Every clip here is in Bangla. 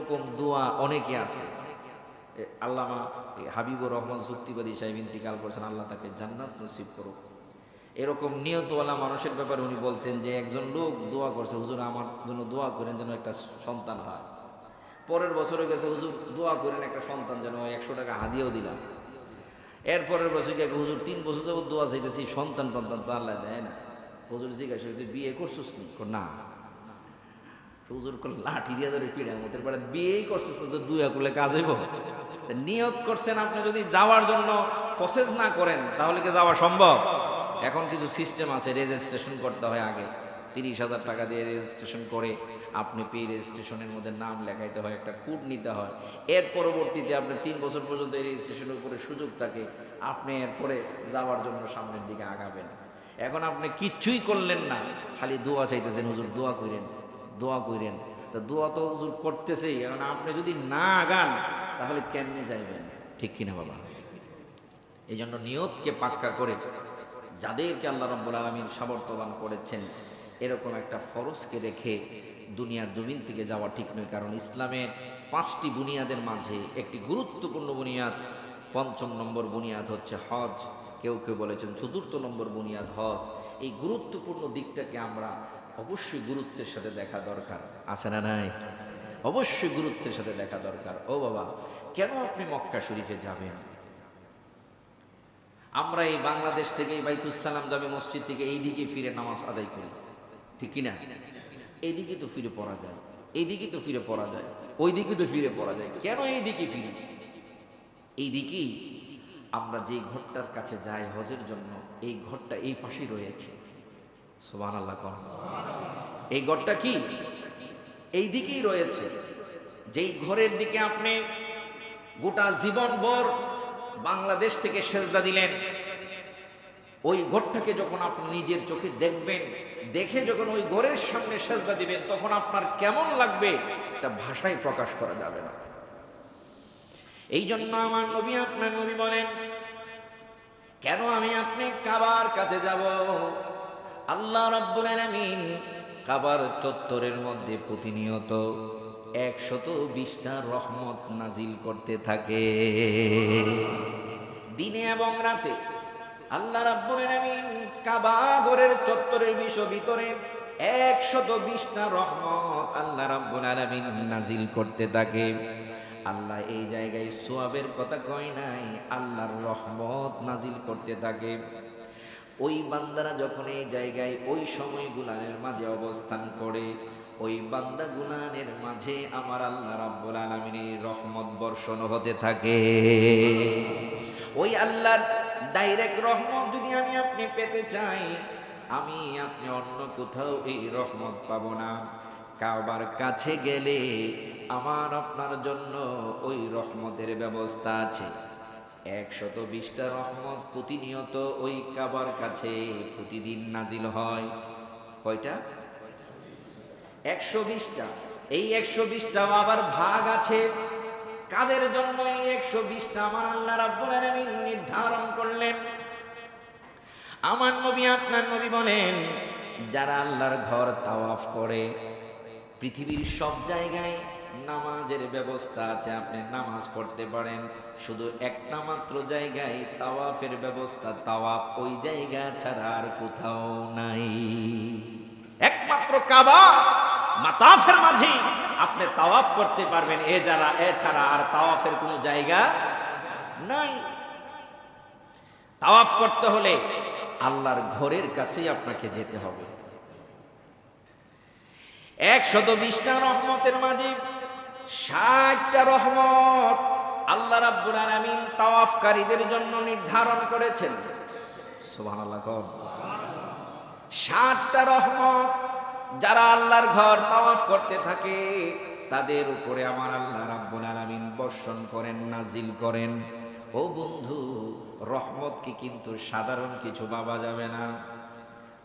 এরকম দোয়া অনেকে আছে। আল্লামা হাবিবুর রহমান যুক্তিবাদী সাহেব ইন্তিকাল করেছেন, আল্লাহ তাকে জান্নাত নসিব করুক। এরকম নিয়তওয়ালা মানুষের ব্যাপারে উনি বলতেন যে একজন লোক দোয়া করছে, হুজুর আমার জন্য দোয়া করেন যেন একটা সন্তান হয়। পরের বছরে গেছে, হুজুর দোয়া করেন একটা সন্তান যেন, 100 টাকা হাদিয়াও দিলাম। এরপরের বছর গিয়ে হুজুর 3 বছর যাবত দোয়া চাইতেছি, সন্তান তো আল্লাহ দেয় না। হুজুর জিজ্ঞাসা তুই বিয়ে করছিস নি? না। হুজুর লাঠি দিয়ে ধরে পিড়ে আমাদের পাড়ে বিয়েই করছিস না তো দুয়া করলে কাজ হইব? নিয়ত করছেন, আপনি যদি যাওয়ার জন্য প্রসেস না করেন তাহলে কি যাওয়া সম্ভব? এখন কিছু সিস্টেম আছে, রেজিস্ট্রেশন করতে হয় আগে, 30,000 টাকা দিয়ে রেজিস্ট্রেশন করে আপনি পেয়ে রেজিস্ট্রেশনের মধ্যে নাম লেখাইতে হয়, একটা কোড নিতে হয়। এর পরবর্তীতে আপনি 3 বছর পর্যন্ত এই রেজিস্ট্রেশনের উপরে সুযোগ থাকে, আপনি এরপরে যাওয়ার জন্য সামনের দিকে আগাবেন। এখন আপনি কিচ্ছুই করলেন না, খালি দোয়া চাইতেছেন, হুজুর দোয়া করেন দোয়া করেন। তা দোয়া তো হুজুর করতেছেই, এখন আপনি যদি না আগান তাহলে কেমনে যাইবেন? ঠিক কিনা বাবা? এই জন্য নিয়তকে পাক্কা করে যাদেরকে আল্লাহ রাব্বুল আলামিন সামর্থ্যবান করেছেন, এরকম একটা ফরজকে রেখে দুনিয়ার জমিন থেকে যাওয়া ঠিক নয়। কারণ ইসলামের 5টি বুনিয়াদের মাঝে একটি গুরুত্বপূর্ণ বুনিয়াদ, 5ম নম্বর বুনিয়াদ হচ্ছে হজ। কেউ কেউ বলেছেন 4র্থ নম্বর বুনিয়াদ হজ। এই গুরুত্বপূর্ণ দিকটাকে আমরা অবশ্যই গুরুত্বের সাথে দেখা দরকার, আছে না নাই? অবশ্যই গুরুত্বের সাথে দেখা দরকার। ও বাবা, কেন আপনি মক্কা শরীফে যাবেন? আমরা এই বাংলাদেশ থেকে বাইতুস সালাম জামে মসজিদ থেকে এইদিকে ফিরে নামাজ আদায় করি, ঠিক কিনা? এইদিকে তো ফিরে পড়া যায়, এইদিকে তো ফিরে পড়া যায়, ওইদিকে তো ফিরে পড়া যায়, কেন এইদিকে ফিরি? এইদিকেই আমরা যেই ঘরটার কাছে যাই হজের জন্য, এই ঘরটা এই পাশেই রয়েছে। সুবহানাল্লাহ কোন? এই ঘরটা কি এই দিকেই রয়েছে। যেই ঘরের দিকে আপনি গোটা জীবন ভর বাংলাদেশ থেকে সেজদা দিলেন, ওই ঘরটাকে যখন আপনি নিজের চোখে দেখবেন, দেখে যখন ওই ঘরের সামনে সেজদা দিবেন, তখন আপনার কেমন লাগবে এটা ভাষায় প্রকাশ করা যাবে না। এই জন্য আমার নবী, আপনার নবী বলেন, কেন আমি আপনি কাবার কাছে যাব? আল্লাহ রাব্বুল আলামিন কাবার চত্বরের মধ্যে প্রতিনিয়ত 120টা রহমত নাজিল করতে থাকে, দিনে এবং রাতে। আল্লাহ রাব্বুল আলামিন কাবা ঘরের চত্বরের ভিতরে 120টা রহমত আল্লাহ রাব্বুল আলামিন নাজিল করতে থাকে। আল্লাহ এই জায়গায় সোয়াবের কথা কয় নাই, আল্লাহর রহমত নাজিল করতে থাকে। ওই বান্দারা যখন এই জায়গায় ওই সময় গুনাহের মাঝে অবস্থান করে, ওই বান্দা গুনাহের মাঝে আমার আল্লাহ রাব্বুল আলামিনের রহমত বর্ষণ হতে থাকে। ওই আল্লাহর ডাইরেক্ট রহমত যদি আমি আপনি পেতে চাই, আমি আপনি অন্য কোথাও এই রহমত পাবো না। কাবার কাছে গেলে আমার আপনার জন্য ওই রহমতের ব্যবস্থা আছে। 120টা রহমত প্রতিনিয়ত ওই কাবার কাছে প্রতিদিন নাজিল হয়। কয়টা? 120টা। এই 120টা আবার ভাগ আছে। কাদের জন্য এই 120টা আমার আল্লাহ রাব্বুল আলামিন নির্ধারণ করলেন? আমার নবী, আপনার নবী বলেন, যারা আল্লাহর ঘর তাওয়াফ করে, পৃথিবীর সব জায়গায় নামাজের ব্যবস্থা আছে, আপনি নামাজ পড়তে পারেন, শুধু একটা মাত্র জায়গায় তাওয়াফের ব্যবস্থা, তাওয়াফ ওই জায়গা ছাড়া আর কোথাও নাই। একমাত্র কাবা মাতাফের মাঝে আপনি তাওয়াফ করতে পারবেন, এছাড়া আর তাওয়াফের কোনো জায়গা নাই। তাওয়াফ করতে হলে আল্লাহর ঘরের কাছেই আপনাকে যেতে হবে। 120টা রহমতের মাঝে 60টা রহমত আল্লাহ রাব্বুল আলামিন তাওয়াফকারীদের জন্য নির্ধারণ করেছেন। সুবহানাল্লাহ। 60টা রহমত যারা আল্লাহর ঘর তাওয়াফ করতে থাকে তাদের উপরে আমার আল্লাহ রাব্বুল আলামিন বর্ষণ করেন, নাজিল করেন। ও বন্ধু, রহমতকে কিন্তু সাধারণ কিছু ভাবা যাবে না।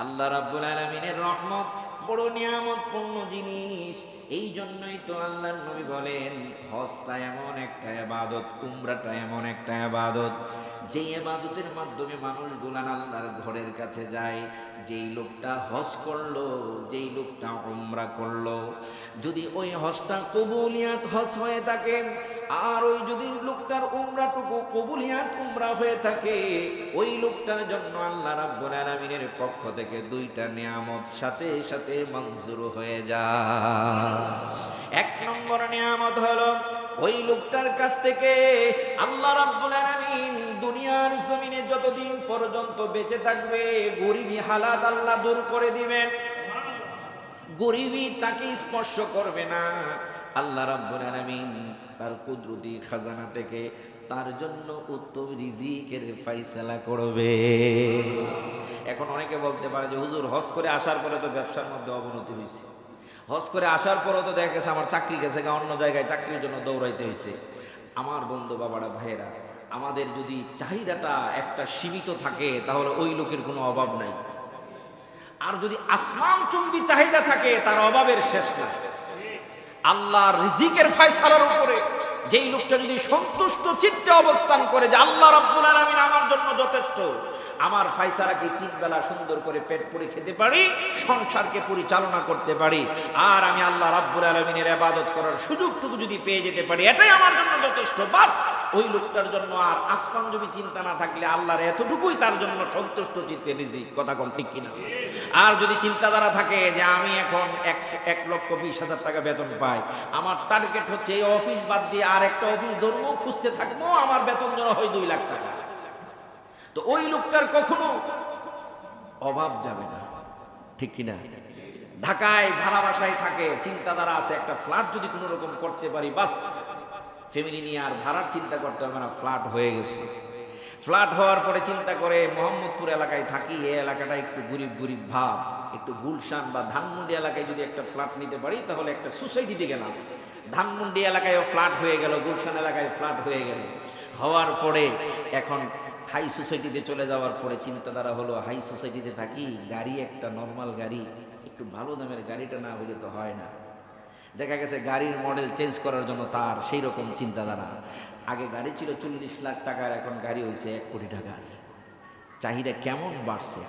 আল্লাহ রাব্বুল আলামিনের রহমত বড় নিয়ামতপূর্ণ জিনিস। এই জন্যই তো আল্লাহর নবী বলেন হজটা এমন একটা ইবাদত, উমরাটা এমন একটা ইবাদত, যেই ইবাদতের মাধ্যমে মানুষগুলা আল্লাহর ঘরের কাছে যায়। যেই লোকটা হজ করলো, যেই লোকটা উমরা করলো, যদি ওই হজটা কবুলিয়াত হজ হয়ে থাকে, আর ওই যদি লোকটার উমরাটুকু কবুলিয়াত উমরা হয়ে থাকে, ওই লোকটার জন্য আল্লাহ রাব্বুল আলামিনের পক্ষ থেকে দুইটা নিয়ামত সাথে সাথে মঞ্জুর হয়ে যায়। এক নম্বর নিয়ামত হলো ওই লোকটার কাছ থেকে আল্লাহ রাব্বুল আলামিন দুনিয়ার জমিনে যতদিন পর্যন্ত বেঁচে থাকবে গরিবি হালাত আল্লাহ দূর করে দিবেন। গরিবি তাকে স্পর্শ করবে না। আল্লাহ রাব্বুল আলামিন তার কুদরতি খাজানা থেকে তার জন্য উত্তম রিজিকের ফয়সালা করবে। এখন অনেকে বলতে পারে যে হুজুর হজ করে আসার পরে তো ব্যবসার মধ্যে অবনতি হয়েছে, হজ করে আসার পরেও তো দেখা গেছে আমার চাকরি গেছে, অন্য জায়গায় চাকরির জন্য দৌড়াইতে হয়েছে। আমার বন্ধু বাবারা ভাইয়েরা, আমাদের যদি চাহিদাটা একটা সীমিত থাকে তাহলে ওই লোকের কোনো অভাব নাই। আর যদি আসমান চুম্বি চাহিদা থাকে তার অভাবের শেষ নাই। আল্লাহর রিজিকের ফয়সালার উপরে যেই লোকটা যদি সন্তুষ্ট চিত্তে অবস্থান করে যে আল্লাহ রাব্বুল আলামিন আমার জন্য যথেষ্ট, আমার ফয়সালা কি তিন বেলা সুন্দর করে পেট পুরে খেতে পারি, সংসারকে পরিচালনা করতে পারি, আর আমি আল্লাহ রাব্বুল আলামিনের ইবাদত করার সুযোগটুকু যদি পেয়ে যেতে পারি, এটাই আমার জন্য যথেষ্ট। বাস ওই লোকটার জন্য আর আসমান জমি চিন্তা না থাকলে আল্লাহর এতটুকুই তার জন্য সন্তুষ্ট চিত্তে রিজিক। কথা কোন ঠিক কিনা? আর যদি চিন্তাধারা থাকে যে আমি এখন 1,20,000 টাকা বেতন পাই, আমার টার্গেট হচ্ছে এই অফিস বাদ দিয়ে আর একটা অফিস ধরবো, খুঁজতে থাকবো, আমার বেতন যেন হয় 2 লাখ টাকা, তো ওই লোকটার কখনো অভাব যাবে না। ঠিক কিনা? ঢাকায় ভাড়া বাসায় থাকে, চিন্তাধারা আছে একটা ফ্ল্যাট যদি কোনো রকম করতে পারি, বাস ফ্যামিলি নিয়ে আর ভাড়ার চিন্তা করতে হবে না, ফ্ল্যাট হয়ে গেছে। ফ্ল্যাট হওয়ার পরে চিন্তা করে মোহাম্মদপুর এলাকায় থাকি, এই এলাকাটা একটু গরিব গরিব ভাব, একটু গুলশান বা ধানমন্ডি এলাকায় যদি একটা ফ্ল্যাট নিতে পারি তাহলে একটা সোসাইটিতে গেলাম, ধানমন্ডি এলাকায়ও ফ্ল্যাট হয়ে গেল, গুলশান এলাকায় ফ্ল্যাট হয়ে গেল। হওয়ার পরে এখন হাই সোসাইটিতে চলে যাওয়ার পরে চিন্তাধারা হলো হাই সোসাইটিতে থাকি, গাড়ি একটা নর্মাল গাড়ি, একটু ভালো দামের গাড়িটা না হলে তো হয় না। দেখা গেছে গাড়ির মডেল চেঞ্জ করার জন্য তার সেই রকম চিন্তাধারা। আগে গাড়ি ছিল 40 লাখ টাকার, এখন গাড়ি হয়েছে 1 কোটি টাকার। চাহিদা কেমন বাড়ছে!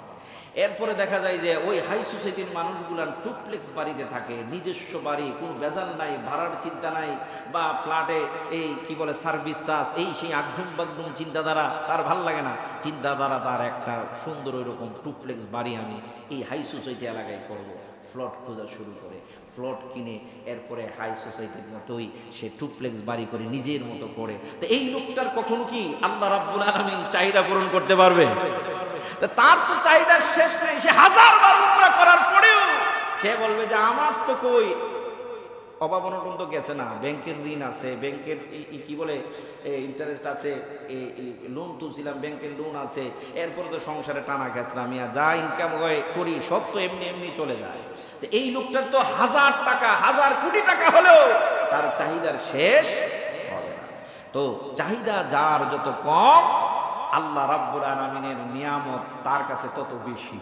এরপরে দেখা যায় যে ওই হাই সোসাইটির মানুষগুলার টুপ্লেক্স বাড়িতে থাকে, নিজস্ব বাড়ি, কোনো বেজাল নাই, ভাড়ার চিন্তা নাই, বা ফ্ল্যাটে এই কি বলে সার্ভিস চার্জ, এই সেই আগডুম বাগডুম চিন্তাধারা তার ভাল লাগে না। চিন্তাধারা তার একটা সুন্দর ওই রকম টুপ্লেক্স বাড়ি আমি এই হাই সোসাইটি এলাকায় করব। ফ্লট খোঁজা শুরু করে, ফ্লট কিনে এরপরে হাই সোসাইটির মতোই সে টুপ্লেক্স বাড়ি করে নিজের মতো করে। তো এই লোকটার কখনো কি আল্লাহ রাব্বুল আলামিন চাহিদা পূরণ করতে পারবে? তা তার তো চাহিদার শেষ নেই। সে 1000 বার উমরা করার পরেও সে বলবে যে আমার তো কই অভাব অনটন তো গেছে না, ব্যাংকের ঋণ আছে, ব্যাংকের কি বলে ইন্টারেস্ট আছে, লোন তুলছিলাম, ব্যাংকের লোন আছে, এরপরে তো সংসারে টানা খেসরা, আমি যা ইনকাম করি সব তো এমনি এমনি চলে যায়। তো এই লোকটার তো 1000 টাকা 1000 কোটি টাকা হলেও তার চাহিদার শেষ হবে না। তো চাহিদা যার যত কম, আল্লাহ রাব্বুল আলামিনের নিয়ামত তার কাছে তত বেশি।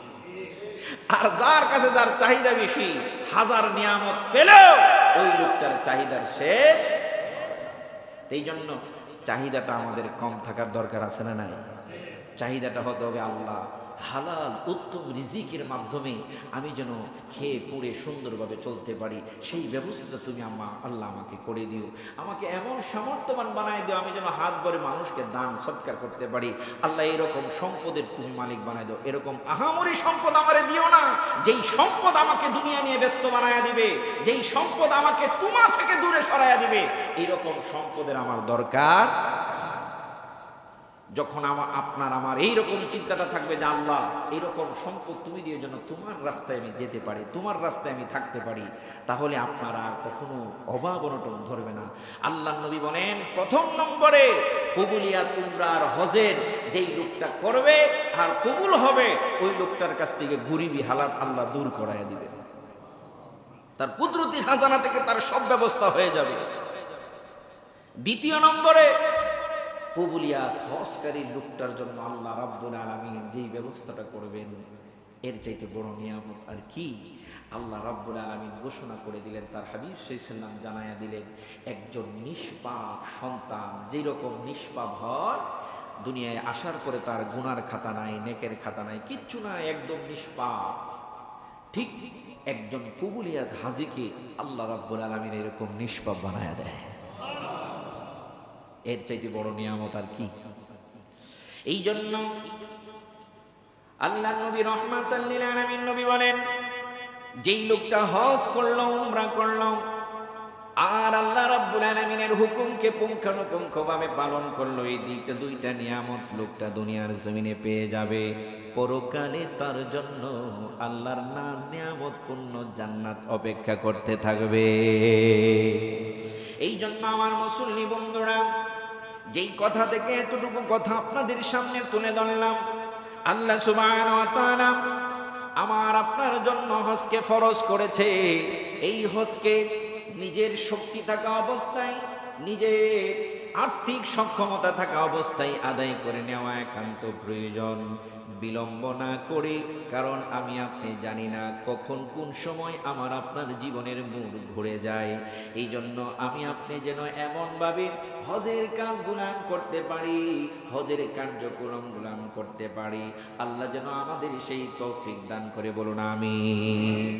আর যার কাছে যার চাহিদা বেশি, 1000 নিয়ামত পেলেও ওই লোকটার চাহিদার শেষ। এই জন্য চাহিদাটা আমাদের কম থাকার দরকার আছে না নাই? চাহিদাটা হতে হবে আল্লাহ হালাল উত্তম রিজিকের মাধ্যমে আমি যেন খেয়ে পড়ে সুন্দরভাবে চলতে পারি, সেই ব্যবস্থাটা তুমি আল্লাহ আমাকে করে দিও। আমাকে এমন সামর্থ্যবান বানায় দিও আমি যেন হাত ভরে মানুষকে দান সৎকার করতে পারি। আল্লাহ এরকম সম্পদের তুমি মালিক বানায় দাও। এরকম আহামরি সম্পদ আমারে দিও না যেই সম্পদ আমাকে দুনিয়া নিয়ে ব্যস্ত বানায়া দিবে, যেই সম্পদ আমাকে তোমা থেকে দূরে সরাইয়া দিবে। এইরকম সম্পদের আমার দরকার। যখন আমার এইরকম চিন্তাটা থাকবে যে আল্লাহ এইরকম সম্পদ তুমি দিয়ে যেন তোমার রাস্তায় আমি যেতে পারি, তোমার রাস্তায় আমি থাকতে পারি, তাহলে আপনার আর কখনো অভাব অনটন ধরবে না। আল্লাহর নবী বলেন প্রথম নম্বরে কবুলিয়াত উমরার হজের যেই লোকটা করবে আর কবুল হবে, ওই লোকটার কাছ থেকে গরিবি হালাত আল্লাহ দূর করাইয়া দিবে, তার কুদরতি খাজানা থেকে তার সব ব্যবস্থা হয়ে যাবে। দ্বিতীয় নম্বরে কবুলিয়াত হজকারী লোকটার জন্য আল্লাহ রাব্বুল আলামিন যেই ব্যবস্থাটা করবেন, এর চাইতে বড় নিয়ামত আর কি? আল্লাহ রাব্বুল আলামিন ঘোষণা করে দিলেন, তার হাবিব সাল্লাল্লাহু আলাইহি ওয়াসাল্লাম জানায়া দিলেন, একজন নিষ্পাপ সন্তান যেই রকম নিষ্পাপ হয়, দুনিয়ায় আসার পরে তার গুনার খাতা নাই, নেকের খাতা নাই, কিচ্ছু নাই, একদম নিষ্পাপ, ঠিক একজন কবুলিয়াত হাজিকে আল্লাহ রাব্বুল আলামিন এরকম নিষ্পাপ বানায়া দেয়। এর চাইতে বড় নিয়ামত আর কি? এই জন্য আল্লাহ নবী রহমাতাল লিল আলামিন নবী বলেন, যেই লোকটা হজ করলো, উমরা করলো, আর আল্লাহ রাব্বুল আলামিনের হুকুমকে পুঙ্খানুপুঙ্খভাবে পালন করলো, এই দিকটা দুইটা নিয়ামত লোকটা দুনিয়ার জমিনে পেয়ে যাবে। পরকালে তার জন্য আল্লাহর নাজ নিয়ামত পূর্ণ জান্নাত অপেক্ষা করতে থাকবে। এই জন্য আমার মুসল্লি বন্ধুরা, যেই কথা থেকে এতটুকু কথা আপনাদের সামনে তুলে ধরলাম, আল্লাহ সুবহানাহু ওয়া তাআলা আমার আপনার জন্য হজকে ফরজ করেছে। এই হজকে নিজের শক্তি থাকা অবস্থায়, নিজের আর্থিক সক্ষমতা থাকা অবস্থায় আদায় করে নেওয়া একান্ত প্রয়োজন, বিলম্ব না করে। কারণ আমি আপনি জানি না কখন কোন সময় আমার আপনার জীবনের মোড় ঘুরে যায়। এই জন্য আমি আপনি যেন এমনভাবে হজের কাজগুলান করতে পারি, হজের কার্যক্রমগুলান করতে পারি, আল্লাহ যেন আমাদের সেই তৌফিক দান করে, বলুন আমিন।